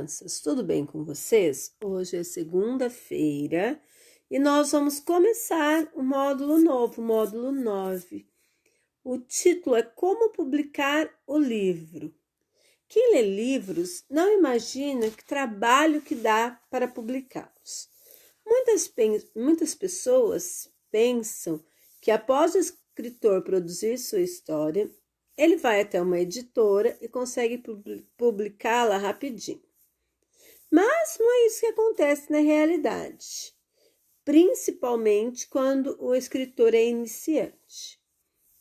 crianças, tudo bem com vocês? Hoje é segunda-feira e nós vamos começar o módulo novo, módulo 9. O título é Como Publicar o Livro. Quem lê livros não imagina que trabalho que dá para publicá-los. Muitas pessoas pensam que após o escritor produzir sua história, ele vai até uma editora e consegue publicá-la rapidinho. Mas não é isso que acontece na realidade, principalmente quando o escritor é iniciante.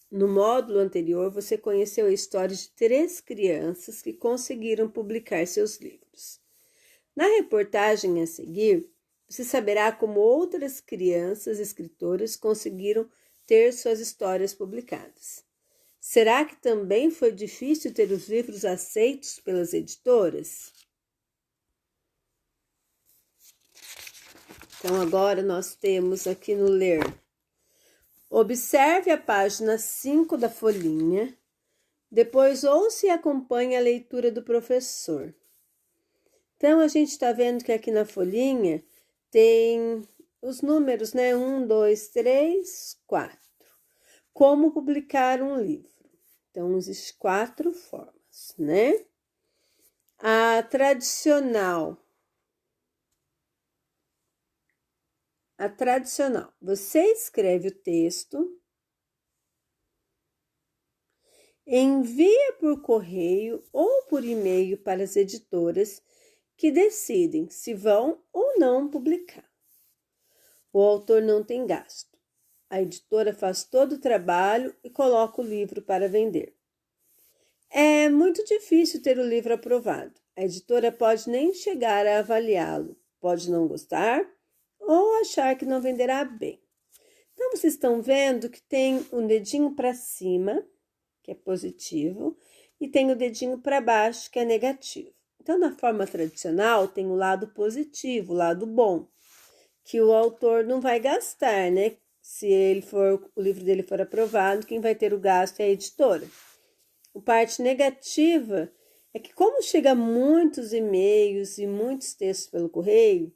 No módulo anterior, você conheceu a história de 3 crianças que conseguiram publicar seus livros. Na reportagem a seguir, você saberá como outras crianças escritoras conseguiram ter suas histórias publicadas. Será que também foi difícil ter os livros aceitos pelas editoras? Então, agora nós temos aqui no ler. Observe a página 5 da folhinha, depois ouça e acompanhe a leitura do professor. Então, a gente está vendo que aqui na folhinha tem os números, né? 1, 2, 3, 4. Como publicar um livro? Então, existem 4 formas, né? A tradicional. Você escreve o texto, envia por correio ou por e-mail para as editoras que decidem se vão ou não publicar. O autor não tem gasto. A editora faz todo o trabalho e coloca o livro para vender. É muito difícil ter o livro aprovado. A editora pode nem chegar a avaliá-lo, pode não gostar ou achar que não venderá bem. Então, vocês estão vendo que tem um dedinho para cima, que é positivo, e tem o dedinho para baixo, que é negativo. Então, na forma tradicional, tem o lado positivo, o lado bom, que o autor não vai gastar, né? Se o livro dele for aprovado, quem vai ter o gasto é a editora. A parte negativa é que, como chega muitos e-mails e muitos textos pelo correio,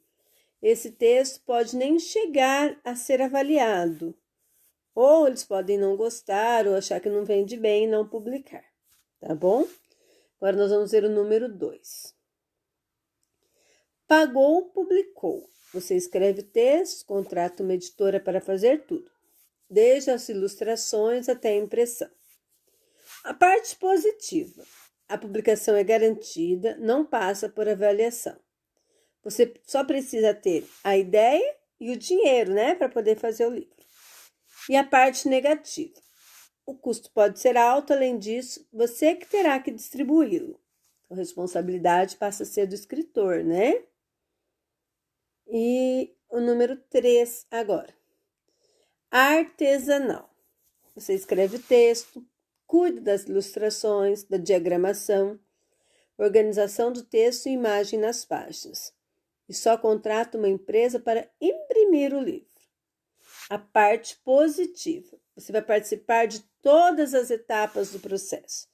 esse texto pode nem chegar a ser avaliado. Ou eles podem não gostar ou achar que não vende bem e não publicar. Tá bom? Agora nós vamos ver o número 2. Pagou, publicou. Você escreve o texto, contrata uma editora para fazer tudo, desde as ilustrações até a impressão. A parte positiva. A publicação é garantida, não passa por avaliação. Você só precisa ter a ideia e o dinheiro, né, para poder fazer o livro. E a parte negativa. O custo pode ser alto, além disso, você que terá que distribuí-lo. A responsabilidade passa a ser do escritor, né? E o número 3 agora. Artesanal. Você escreve o texto, cuida das ilustrações, da diagramação, organização do texto e imagem nas páginas. E só contrata uma empresa para imprimir o livro. A parte positiva. Você vai participar de todas as etapas do processo.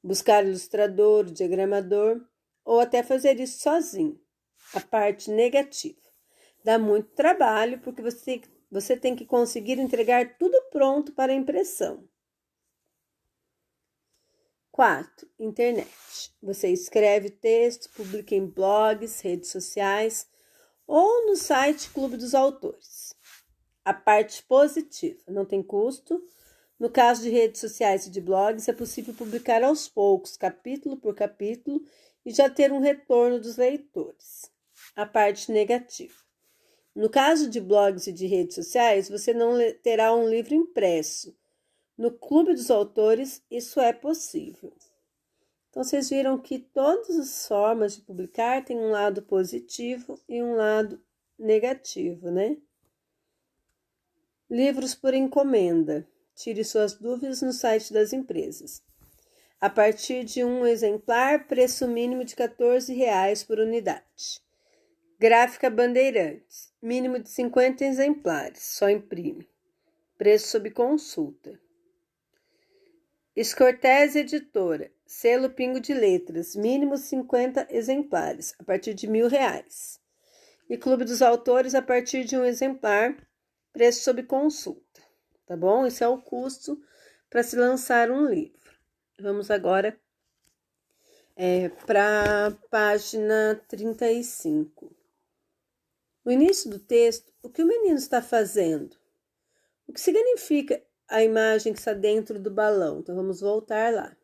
Buscar ilustrador, diagramador, ou até fazer isso sozinho. A parte negativa. Dá muito trabalho porque você tem que conseguir entregar tudo pronto para a impressão. 4. Internet. Você escreve texto, publica em blogs, redes sociais ou no site Clube dos Autores. A parte positiva. Não tem custo. No caso de redes sociais e de blogs, é possível publicar aos poucos, capítulo por capítulo, e já ter um retorno dos leitores. A parte negativa. No caso de blogs e de redes sociais, você não terá um livro impresso. No Clube dos Autores, isso é possível. Então, vocês viram que todas as formas de publicar têm um lado positivo e um lado negativo, né? Livros por encomenda. Tire suas dúvidas no site das empresas. A partir de um exemplar, preço mínimo de R$ 14,00 por unidade. Gráfica Bandeirantes. Mínimo de 50 exemplares, só imprime. Preço sob consulta. Escortese Editora. selo Pingo de Letras, mínimo 50 exemplares, a partir de R$ 1.000. E Clube dos Autores, a partir de um exemplar, preço sob consulta, tá bom? Esse é o custo para se lançar um livro. Vamos agora para a página 35. No início do texto, o que o menino está fazendo? O que significa a imagem que está dentro do balão? Então, vamos voltar lá.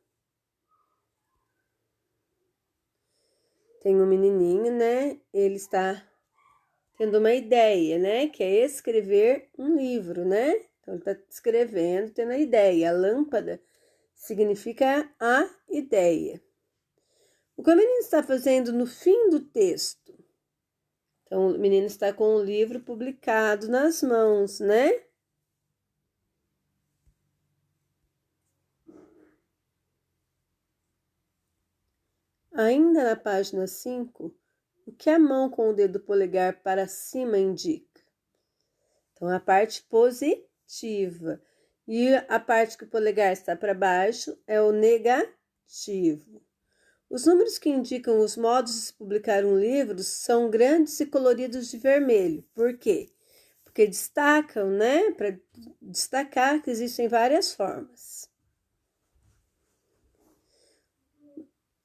Tem um menininho, né? Ele está tendo uma ideia, né? Que é escrever um livro, né? Então, ele está escrevendo, tendo a ideia. A lâmpada significa a ideia. O que o menino está fazendo no fim do texto? Então, o menino está com o livro publicado nas mãos, né? Ainda na página 5, o que a mão com o dedo polegar para cima indica? Então, a parte positiva. E a parte que o polegar está para baixo é o negativo. Os números que indicam os modos de se publicar um livro são grandes e coloridos de vermelho. Por quê? Porque destacam, né? Para destacar que existem várias formas.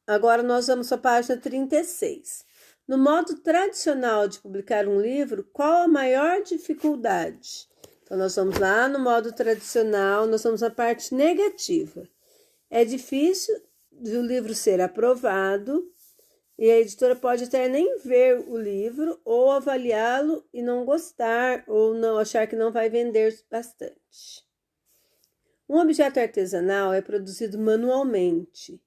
Agora nós vamos para a página 36. No modo tradicional de publicar um livro, qual a maior dificuldade? Então, nós vamos lá no modo tradicional, nós vamos na parte negativa. É difícil o livro ser aprovado e a editora pode até nem ver o livro ou avaliá-lo e não gostar ou não achar que não vai vender bastante. Um objeto artesanal é produzido manualmente.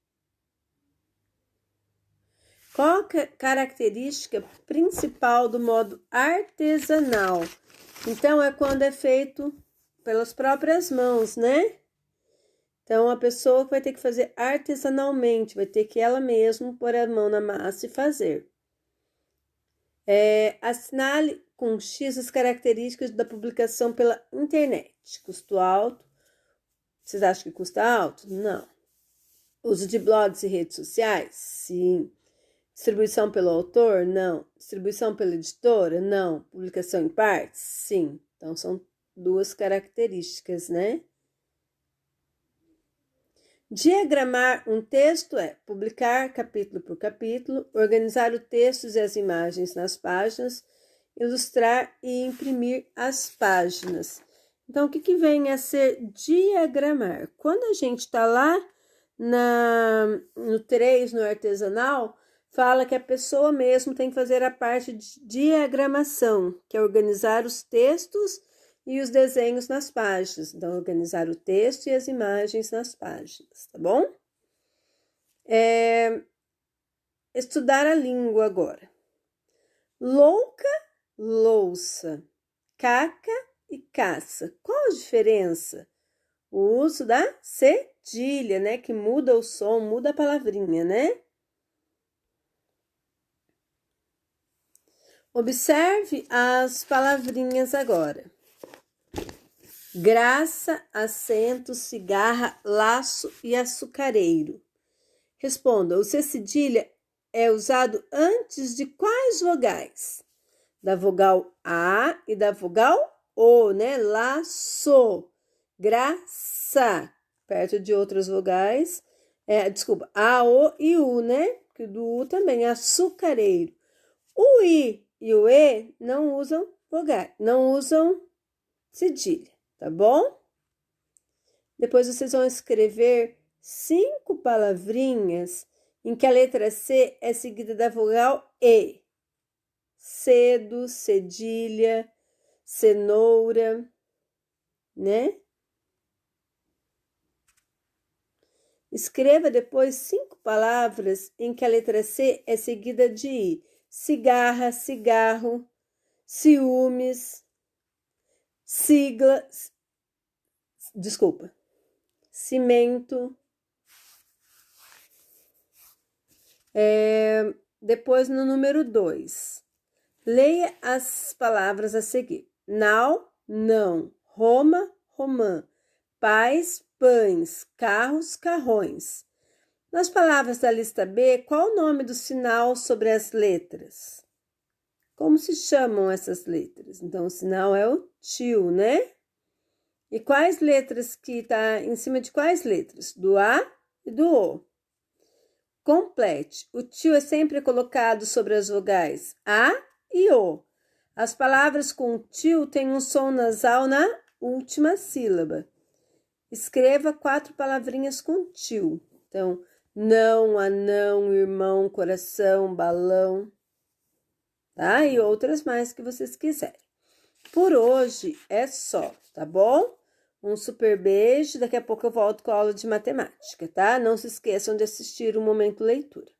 Qual a característica principal do modo artesanal? Então, é quando é feito pelas próprias mãos, né? Então, a pessoa vai ter que fazer artesanalmente, vai ter que ela mesma pôr a mão na massa e fazer. Assinale com X as características da publicação pela internet. Custo alto. Vocês acham que custa alto? Não. Uso de blogs e redes sociais? Sim. Distribuição pelo autor? Não. Distribuição pela editora? Não. Publicação em partes? Sim. Então, são duas características, né? Diagramar um texto é publicar capítulo por capítulo, organizar os textos e as imagens nas páginas, ilustrar e imprimir as páginas. Então, o que vem a ser diagramar? Quando a gente está lá no 3, no artesanal, fala que a pessoa mesmo tem que fazer a parte de diagramação, que é organizar os textos e os desenhos nas páginas. Então, organizar o texto e as imagens nas páginas, tá bom? Estudar a língua agora. Louca, louça. Caca e caça. Qual a diferença? O uso da cedilha, né? Que muda o som, muda a palavrinha, né? Observe as palavrinhas agora. Graça, acento, cigarra, laço e açucareiro. Responda, o C cedilha é usado antes de quais vogais? Da vogal A e da vogal O, né? Laço, graça, perto de outras vogais. A, O e U, né? Porque do U também, açucareiro. O I e o E não usam vogais, não usam cedilha, tá bom? Depois vocês vão escrever 5 palavrinhas em que a letra C é seguida da vogal E. Cedo, cedilha, cenoura, né? Escreva depois 5 palavras em que a letra C é seguida de I. Cigarra, cigarro, ciúmes, cimento. Depois, no número 2, leia as palavras a seguir. Nau, não. Roma, romã. Pais, pães. Carros, carrões. Nas palavras da lista B, qual o nome do sinal sobre as letras? Como se chamam essas letras? Então, o sinal é o tio, né? E quais letras que está em cima de quais letras? Do A e do O. Complete. O tio é sempre colocado sobre as vogais A e O. As palavras com tio têm um som nasal na última sílaba. Escreva 4 palavrinhas com tio. Então, não, anão, irmão, coração, balão, tá? E outras mais que vocês quiserem. Por hoje é só, tá bom? Um super beijo. Daqui a pouco eu volto com a aula de matemática, tá? Não se esqueçam de assistir o Momento Leitura.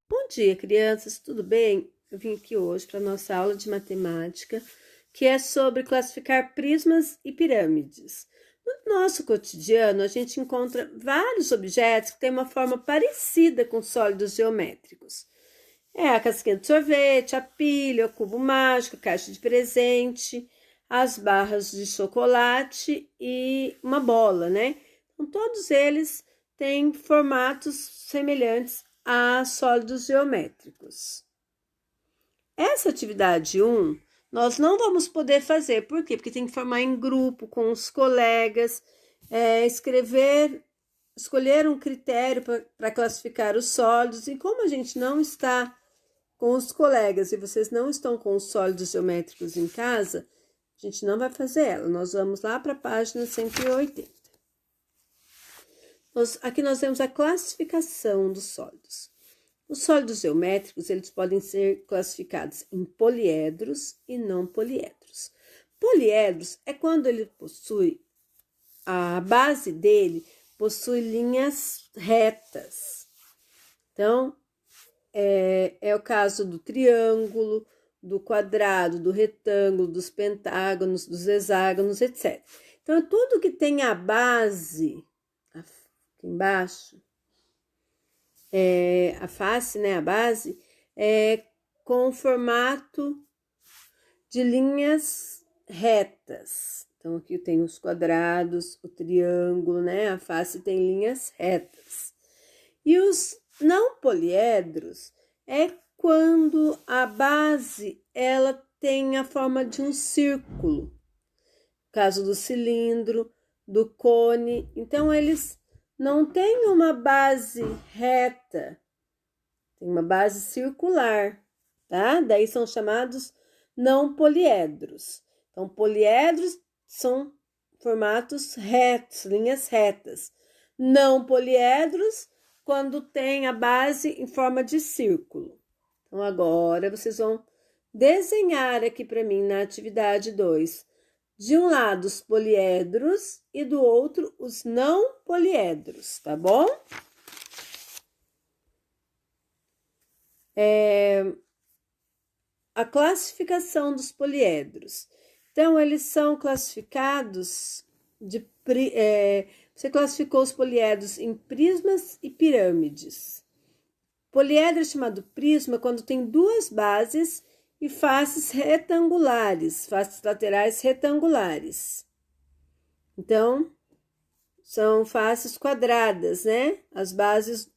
Bom dia, crianças, tudo bem? Eu vim aqui hoje para a nossa aula de matemática, que é sobre classificar prismas e pirâmides. No nosso cotidiano, a gente encontra vários objetos que têm uma forma parecida com sólidos geométricos. É a casquinha de sorvete, a pilha, o cubo mágico, a caixa de presente, as barras de chocolate e uma bola, né? Então, todos eles têm formatos semelhantes a sólidos geométricos. Essa atividade 1, nós não vamos poder fazer. Por quê? Porque tem que formar em grupo, com os colegas, escolher um critério para classificar os sólidos. E como a gente não está com os colegas e vocês não estão com os sólidos geométricos em casa, a gente não vai fazer ela. Nós vamos lá para a página 180. Aqui nós temos a classificação dos sólidos. Os sólidos geométricos, eles podem ser classificados em poliedros e não poliedros. Poliedros é quando ele possui, a base dele possui linhas retas. Então, é o caso do triângulo, do quadrado, do retângulo, dos pentágonos, dos hexágonos, etc. Então, tudo que tem a base, aqui embaixo, a face, né, a base, com o formato de linhas retas. Então, aqui tem os quadrados, o triângulo, né, a face tem linhas retas. E os não poliedros é quando a base, ela tem a forma de um círculo. No caso do cilindro, do cone. Então, eles não têm uma base reta, tem uma base circular, tá? Daí são chamados não poliedros. Então, poliedros são formatos retos, linhas retas. Não poliedros, quando tem a base em forma de círculo. Então, agora vocês vão desenhar aqui para mim na atividade 2. De um lado os poliedros e do outro os não poliedros, tá bom? A classificação dos poliedros. Então, eles são classificados você classificou os poliedros em prismas e pirâmides. Poliedro é chamado prisma quando tem duas bases e faces retangulares, faces laterais retangulares. Então, são faces quadradas, né? As bases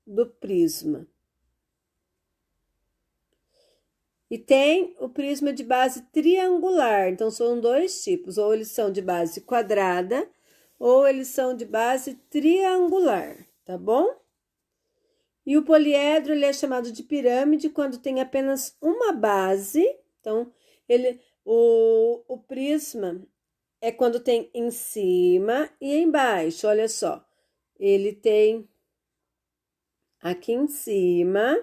do prisma. E tem o prisma de base triangular. Então, são dois tipos. Ou eles são de base quadrada, ou eles são de base triangular, tá bom? E o poliedro, ele é chamado de pirâmide quando tem apenas uma base. Então, o prisma é quando tem em cima e embaixo. Olha só, ele tem aqui em cima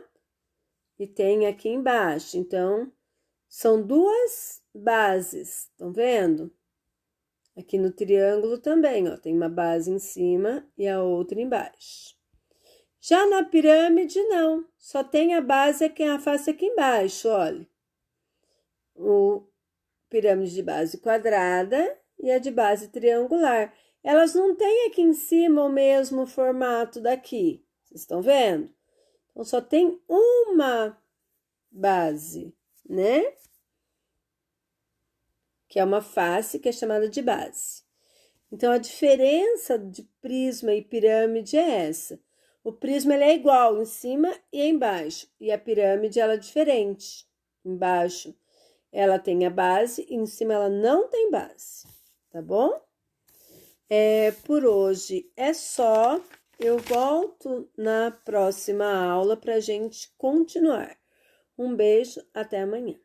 e tem aqui embaixo. Então, são duas bases, estão vendo? Aqui no triângulo também, ó, tem uma base em cima e a outra embaixo. Já na pirâmide, não. Só tem a base aqui, a face aqui embaixo, olha. O pirâmide de base quadrada e a de base triangular. Elas não têm aqui em cima o mesmo formato daqui. Vocês estão vendo? Então, só tem uma base, né? Que é uma face que é chamada de base. Então, a diferença de prisma e pirâmide é essa. O prisma ele é igual em cima e embaixo, e a pirâmide ela é diferente. Embaixo ela tem a base e em cima ela não tem base, tá bom? Por hoje é só. Eu volto na próxima aula para a gente continuar. Um beijo, até amanhã.